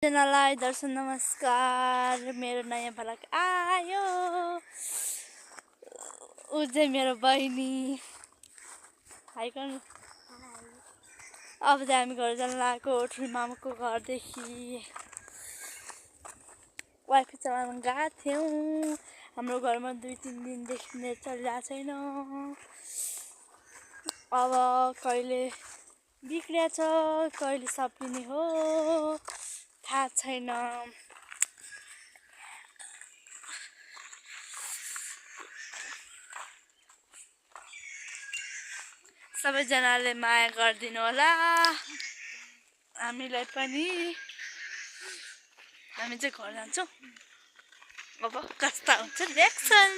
जनालाई दर्शन नमस्कार। मेरो नयाँ भ्लग आयो। ऊ चाहिँ मेरो बहिनी। हाई गर्नु। अब चाहिँ हामी घर जान लागेको ठुलो मामाको घरदेखि। वाइफाई चलाउन गएको थियौँ। हाम्रो घरमा 2-3 दिनदेखि नेट चलिरहेको छैन। अब कहिले बिग्रिएछ कहिले सपिने हो थाहा छैन। सबैजनाले माया गरिदिनु होला हामीलाई पनि। हामी चाहिँ घर जान्छौँ। अब कस्ता हुन्छ रिएक्सन।